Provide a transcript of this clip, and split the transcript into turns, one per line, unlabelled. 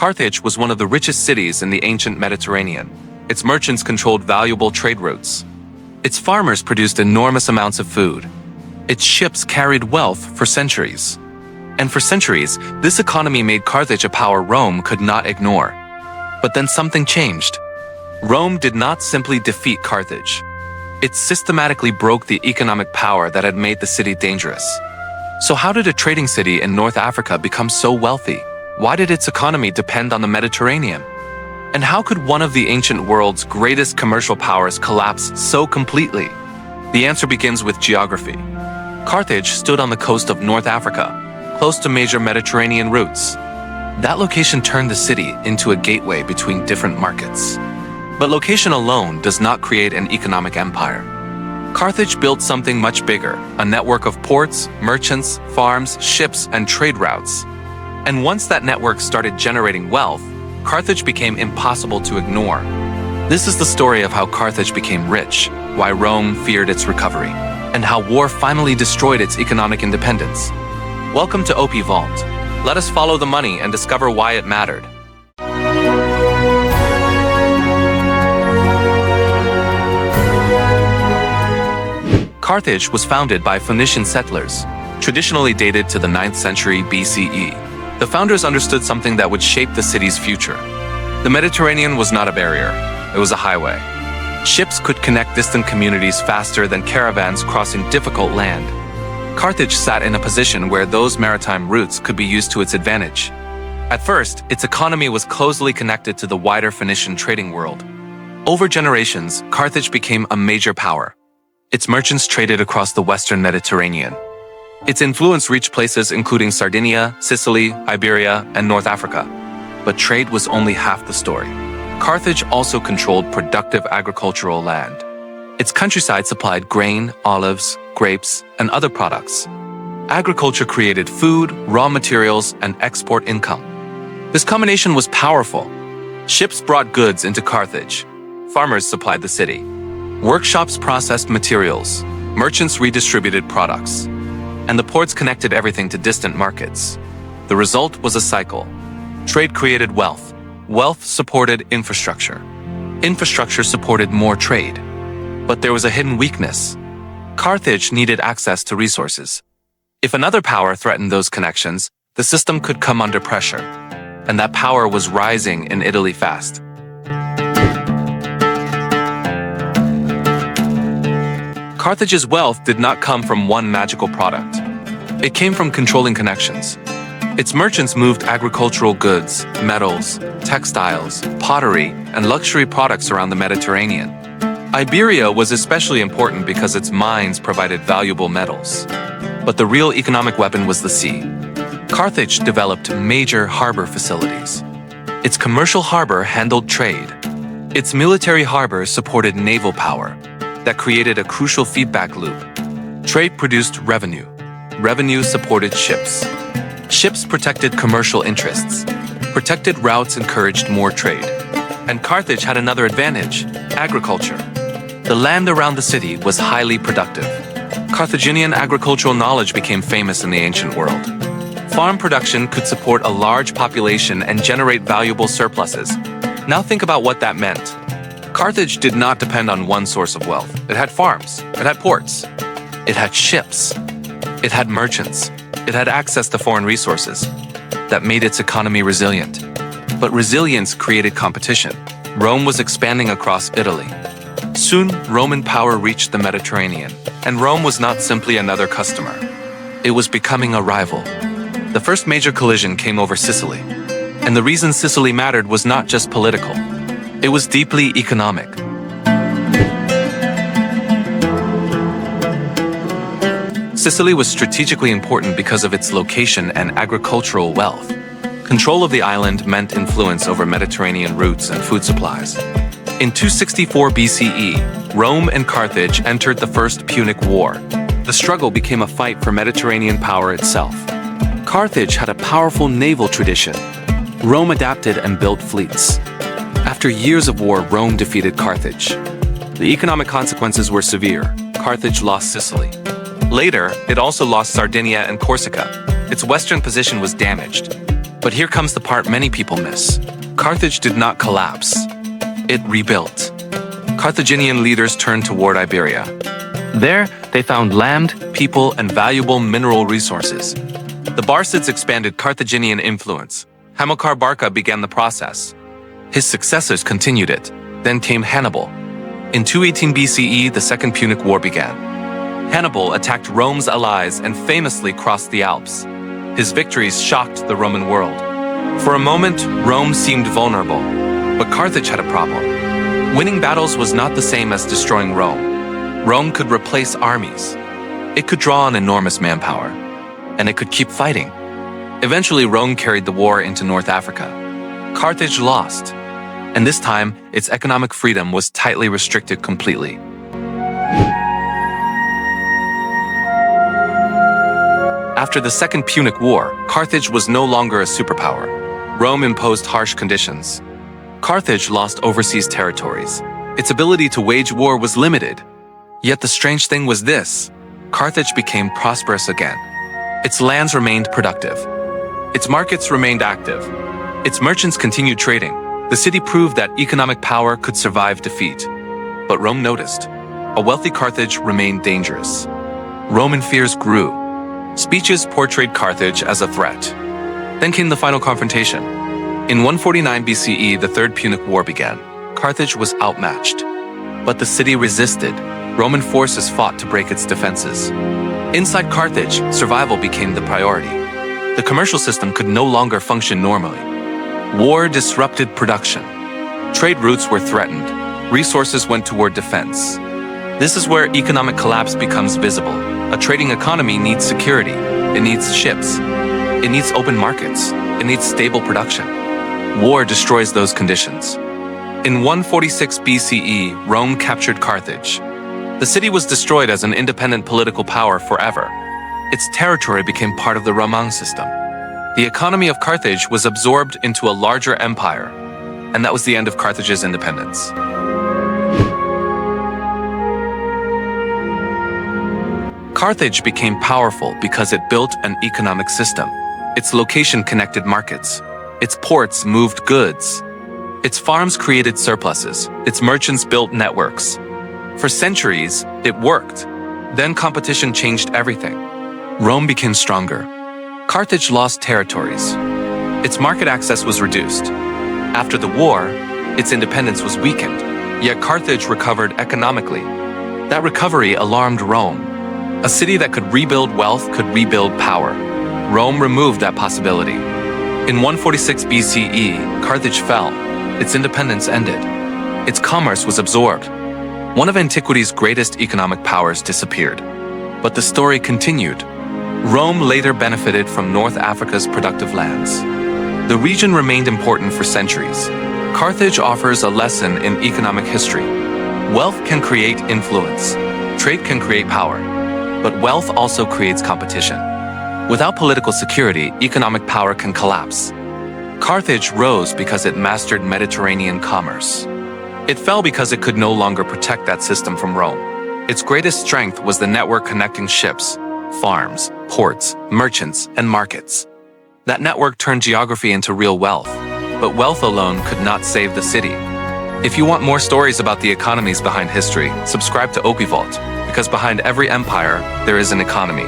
Carthage was one of the richest cities in the ancient Mediterranean. Its merchants controlled valuable trade routes. Its farmers produced enormous amounts of food. Its ships carried wealth for centuries. And for centuries, this economy made Carthage a power Rome could not ignore. But then something changed. Rome did not simply defeat Carthage. It systematically broke the economic power that had made the city dangerous. So how did a trading city in North Africa become so wealthy? Why did its economy depend on the Mediterranean? And how could one of the ancient world's greatest commercial powers collapse so completely? The answer begins with geography. Carthage stood on the coast of North Africa, close to major Mediterranean routes. That location turned the city into a gateway between different markets. But location alone does not create an economic empire. Carthage built something much bigger, a network of ports, merchants, farms, ships, and trade routes. And once that network started generating wealth, Carthage became impossible to ignore. This is the story of how Carthage became rich, why Rome feared its recovery, and how war finally destroyed its economic independence. Welcome to Opi Vault. Let us follow the money and discover why it mattered. Carthage was founded by Phoenician settlers, traditionally dated to the 9th century BCE. The founders understood something that would shape the city's future. The Mediterranean was not a barrier, it was a highway. Ships could connect distant communities faster than caravans crossing difficult land. Carthage sat in a position where those maritime routes could be used to its advantage. At first, its economy was closely connected to the wider Phoenician trading world. Over generations, Carthage became a major power. Its merchants traded across the western Mediterranean. Its influence reached places including Sardinia, Sicily, Iberia, and North Africa. But trade was only half the story. Carthage also controlled productive agricultural land. Its countryside supplied grain, olives, grapes, and other products. Agriculture created food, raw materials, and export income. This combination was powerful. Ships brought goods into Carthage. Farmers supplied the city. Workshops processed materials. Merchants redistributed products. And the ports connected everything to distant markets. The result was a cycle. Trade created wealth. Wealth supported infrastructure. Infrastructure supported more trade. But there was a hidden weakness. Carthage needed access to resources. If another power threatened those connections, the system could come under pressure. And that power was rising in Italy fast. Carthage's wealth did not come from one magical product. It came from controlling connections. Its merchants moved agricultural goods, metals, textiles, pottery, and luxury products around the Mediterranean. Iberia was especially important because its mines provided valuable metals. But the real economic weapon was the sea. Carthage developed major harbor facilities. Its commercial harbor handled trade. Its military harbor supported naval power. That created a crucial feedback loop. Trade produced revenue. Revenue supported ships. Ships protected commercial interests. Protected routes encouraged more trade. And Carthage had another advantage: agriculture. The land around the city was highly productive. Carthaginian agricultural knowledge became famous in the ancient world. Farm production could support a large population and generate valuable surpluses. Now think about what that meant. Carthage did not depend on one source of wealth. It had farms, it had ports, it had ships, it had merchants, it had access to foreign resources. That made its economy resilient. But resilience created competition. Rome was expanding across Italy. Soon, Roman power reached the Mediterranean, and Rome was not simply another customer. It was becoming a rival. The first major collision came over Sicily. And the reason Sicily mattered was not just political. It was deeply economic. Sicily was strategically important because of its location and agricultural wealth. Control of the island meant influence over Mediterranean routes and food supplies. In 264 BCE, Rome and Carthage entered the First Punic War. The struggle became a fight for Mediterranean power itself. Carthage had a powerful naval tradition. Rome adapted and built fleets. After years of war, Rome defeated Carthage. The economic consequences were severe. Carthage lost Sicily. Later, it also lost Sardinia and Corsica. Its western position was damaged. But here comes the part many people miss. Carthage did not collapse. It rebuilt. Carthaginian leaders turned toward Iberia. There, they found land, people, and valuable mineral resources. The Barcids expanded Carthaginian influence. Hamilcar Barca began the process. His successors continued it. Then came Hannibal. In 218 BCE, the Second Punic War began. Hannibal attacked Rome's allies and famously crossed the Alps. His victories shocked the Roman world. For a moment, Rome seemed vulnerable, but Carthage had a problem. Winning battles was not the same as destroying Rome. Rome could replace armies. It could draw on enormous manpower, and it could keep fighting. Eventually, Rome carried the war into North Africa. Carthage lost, and this time, its economic freedom was tightly restricted completely. After the Second Punic War, Carthage was no longer a superpower. Rome imposed harsh conditions. Carthage lost overseas territories. Its ability to wage war was limited. Yet the strange thing was this: Carthage became prosperous again. Its lands remained productive. Its markets remained active. Its merchants continued trading. The city proved that economic power could survive defeat. But Rome noticed. A wealthy Carthage remained dangerous. Roman fears grew. Speeches portrayed Carthage as a threat. Then came the final confrontation. In 149 BCE, the Third Punic War began. Carthage was outmatched. But the city resisted. Roman forces fought to break its defenses. Inside Carthage, survival became the priority. The commercial system could no longer function normally. War disrupted production. Trade routes were threatened. Resources went toward defense. This is where economic collapse becomes visible. A trading economy needs security. It needs ships. It needs open markets. It needs stable production. War destroys those conditions. In 146 BCE, Rome captured Carthage. The city was destroyed as an independent political power forever. Its territory became part of the Roman system. The economy of Carthage was absorbed into a larger empire, and that was the end of Carthage's independence. Carthage became powerful because it built an economic system. Its location connected markets. Its ports moved goods. Its farms created surpluses. Its merchants built networks. For centuries, it worked. Then competition changed everything. Rome became stronger. Carthage lost territories. Its market access was reduced. After the war, its independence was weakened. Yet Carthage recovered economically. That recovery alarmed Rome. A city that could rebuild wealth could rebuild power. Rome removed that possibility. In 146 BCE, Carthage fell. Its independence ended. Its commerce was absorbed. One of antiquity's greatest economic powers disappeared. But the story continued. Rome later benefited from North Africa's productive lands. The region remained important for centuries. Carthage offers a lesson in economic history. Wealth can create influence. Trade can create power. But wealth also creates competition. Without political security, economic power can collapse. Carthage rose because it mastered Mediterranean commerce. It fell because it could no longer protect that system from Rome. Its greatest strength was the network connecting ships, farms, ports, merchants, and markets. That network turned geography into real wealth, but wealth alone could not save the city. If you want more stories about the economies behind history, subscribe to Opi Vault, because behind every empire, there is an economy.